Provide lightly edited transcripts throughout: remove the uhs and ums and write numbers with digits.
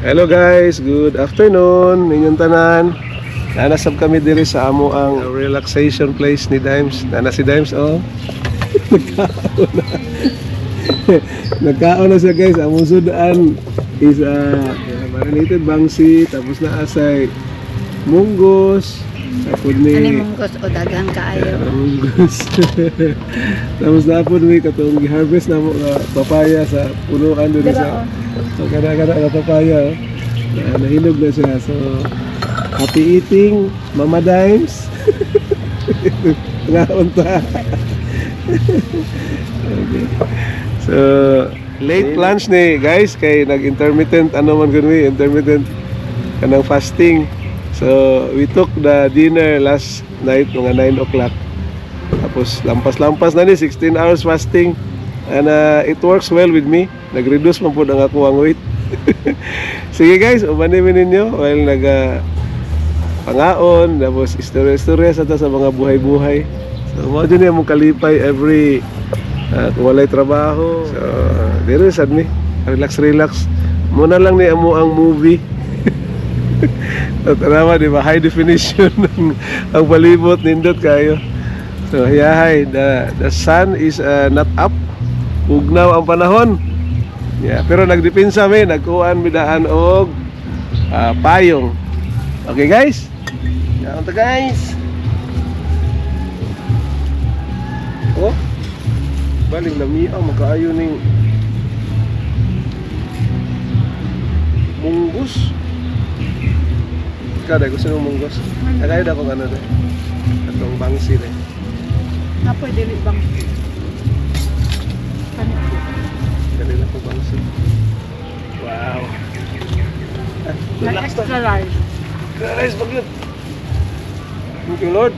Hello guys, good afternoon ninyong tanan. Nanasab kami diri sa amo ang relaxation place ni Dimes. Nana si Dimes oh. Nagkaon na. Nagkaon na siya guys. Among sudan is marinated bangsi, tapos na asay munggos. Tapos Ano ni munggos o dagang kaayo? munggos. Tapos na po ni katong gi-harvest na mo papaya sa punuan diri sa so kada-kada na papaya. Nahinog na siya. So happy eating, Mama Dimes. Ngaon ta. Okay. So late lunch ni guys kay nag-intermittent ano man ganoy, intermittent kanang fasting. So we took the dinner last night mga 9 o'clock. Tapos lampas-lampas na ni 16 hours fasting. And it works well with me. Nag-reduce man po ang ako ang weight. Sige guys, umanin ninyo while pangaon, tapos istorya-istorya sa mga buhay-buhay. So mo din yung kalipay every kung walay trabaho. So dire sad mi, relax. Muna lang ni amo ang movie. Tanawa di ba, high definition ang palibot nindot kayo. So yahay, the sun is not up. Ugnaw ang panahon. Yeah, pero nagdepinsa mi, nagkuan mi daan og payong. Okay guys? Yan ta guys. Oh. Baling lamiang makaayo ning munggos. Kada gusto ng munggos. Nagayo da ko ano de. Atong bangsi de. Napoy dili bang? Kanila ko bangsi. Wow. Relax ta. Extra large. Guys, bagyo. Thank you Lord.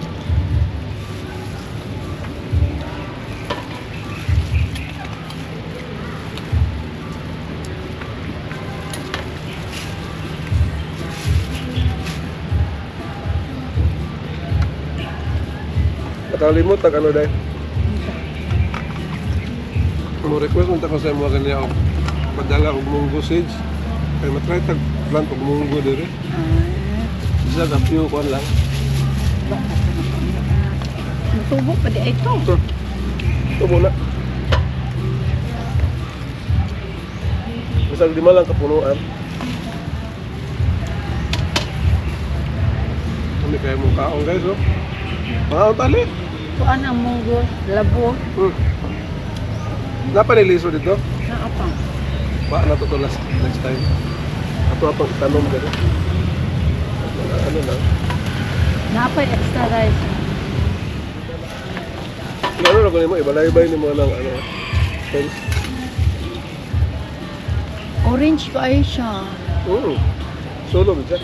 Nakalimot tag ano dahil mo request mo ko sa mga kanya og padala og munggo seeds kay matry tag plant og munggo dire isa ka few kon lang Tubok pa di ito. ito muna bisag di man lang kapunuan hindi kayo mong kaong guys oh mga tali. Kuan ang munggos, labo. Napa niliso dito? Naapang. Ba na to next time. Ato atong itanom dito. Ano lang. Napay extra rice. Ano na ko mo ibalay-bay ni mo ng ano. Fence. Orange ko ay siya. Solo bisa.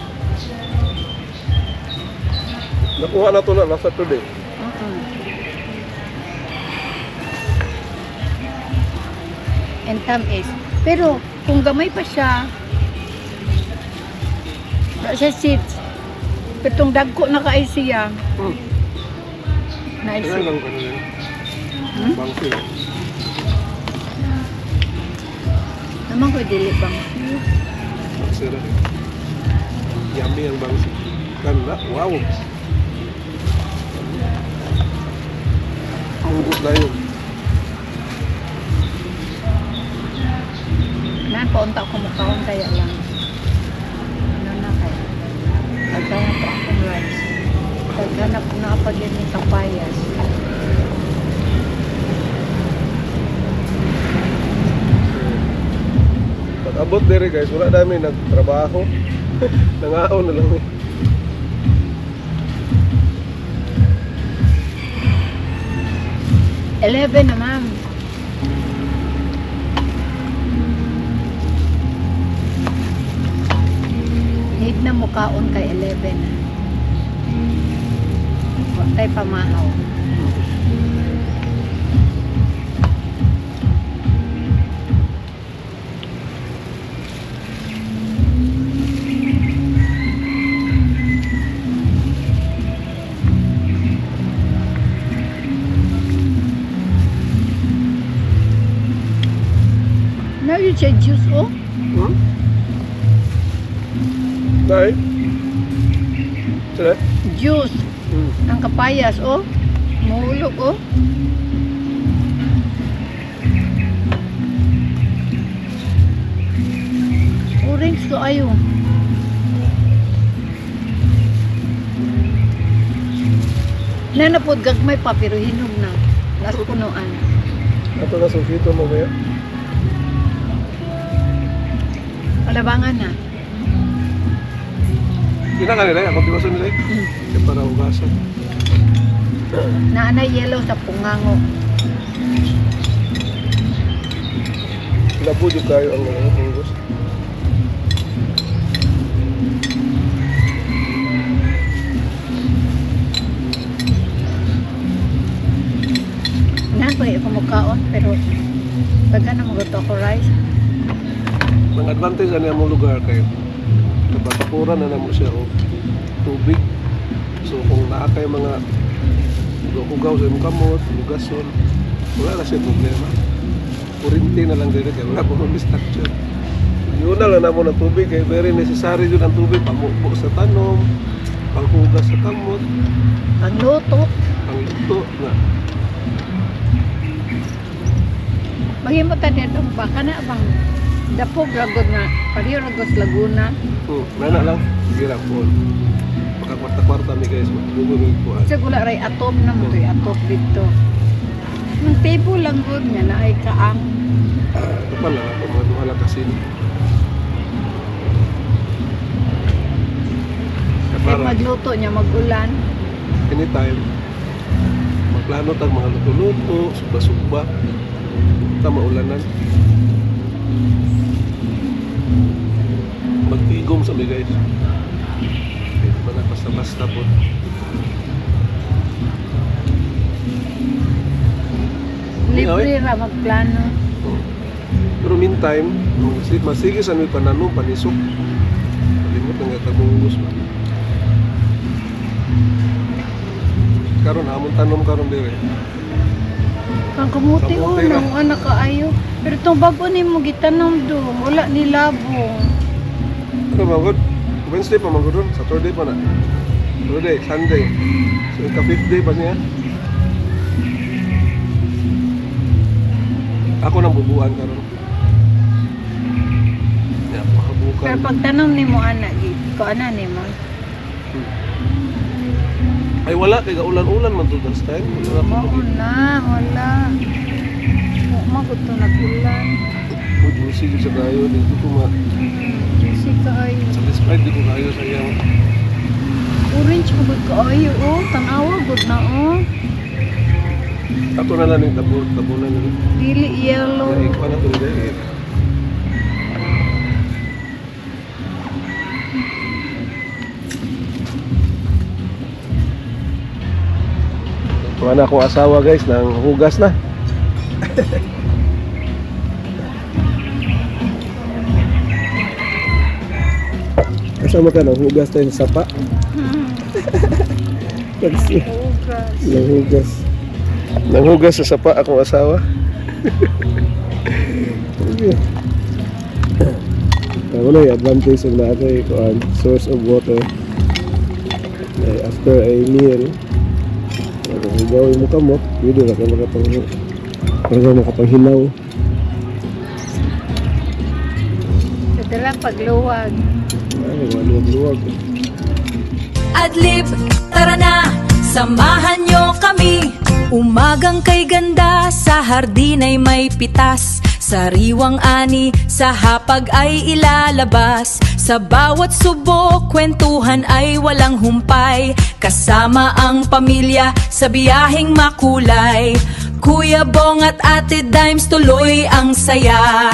Nakuha na to na last Saturday. And tamis. Pero kung gamay pa siya, na siya seeds. Pitong dagko na kaay siya. Nice. Kaya lang ano yun. Bangsi lang. Naman ko dili bang. Bangsi lang. Yummy ang bangsi. Ganda. Wow. Munggot na yun. Paunta ko mukhaon kaya lang. Ano na kaya? Naghanap ko akong rice. Naghanap ko na pag yun yung kapayas. Pag-abot diri guys, wala dami nagtrabaho. Nangaon na lang. 11 na ma'am. Need na mukaon kay 11 na. Huwag kay pamahaw. Na yun siya juice oh. Hmm? Dahil? Sila? Juice. Hmm. Ang kapayas, oh. Mahulog, oh. Orange to ayo. Nanapod gagmay pa pero hinog na. Las punuan. Ato na sulfito mo ba? Palabangan na. Hindi na kanila, akong tiwasan nila. Kaya para ugasan. Naanay yellow sa pungango. Labo yung kayo ang mga punggos. Nakoy ako mukhaon pero baga na maguto ako rice. Ang advantage ano yung lugar kayo. Napatapuran na namo siya o tubig. So kung naa kayo mga hugaw sa imong kamot, lugason, wala na siya problema. Kurinti na lang dito kaya wala po mga structure. Yun na lang namo ng tubig kaya very necessary yun ang tubig. Pamukbo sa tanom, panghugas sa kamot, Pangluto. pangluto na. Maghimot na dito ba? Kana bang dapog ragod na pariyo ragos Laguna. Nana lang, sige lang po. Makakwarta-kwarta mi guys, magbubunog po. Sa gula ray atop na mo to'y atop dito. Nang table lang good nga na ay kaang. Ito pala, ako mga duhala kasi. Kaya Para magluto niya magulan. anytime, magplano tag mga luto-luto, suba-suba, ita maulanan. Magtigom sa mi guys. Ito pa na basta-basta po. Libre ra magplano. Pero meantime, masigis ano yung pananom, panisok. Palimot na nga tagmunggus. Karon amon tanom karon dire. Kang kamuti o Kamuti ra. nang anak kaayo. Pero itong bago ni mo gitanom do, wala ni labong. Ano magod? Wednesday pa magod ron, Saturday pa na. Saturday, Sunday. So ika 5th day pa niya. Ako nang bubuan karon. Ya, makabukan. Pero pag tanom ni mo anak, ko ana ni mo. Ay wala kay ulan-ulan man to this time. Wala pa Mao na, wala. Magud to nagulan. juicy gyud sa kayo dito ko ma. Juicy kaayo. Satisfied di ko kayo sa iyang Orange magud kaayo oh, tanawa gud na oh. ato na lang yung tabunan nila. Dili yellow. Kaya ikaw na to dahil. Tuwa na akong asawa guys, nang hugas na. Kasama ka nang hugas tayo sa sapa. Ogas. Nang hugas. Nang hugas sa sapa akong asawa. Ako na yung advantage ng natin kung source of water. After a meal, kung gawin mo ka mo, pwede na ka makapanghilaw. Sa dalang pagluwag. Ay, maluwag-luwag. Adlib, tara na, samahan nyo kami. Umagang kay ganda, sa hardin ay may pitas. Sariwang ani, sa hapag ay ilalabas. Sa bawat subok, kwentuhan ay walang humpay. Kasama ang pamilya, sa biyaheng makulay. Kuya Bong at Ate Dimes, tuloy ang saya.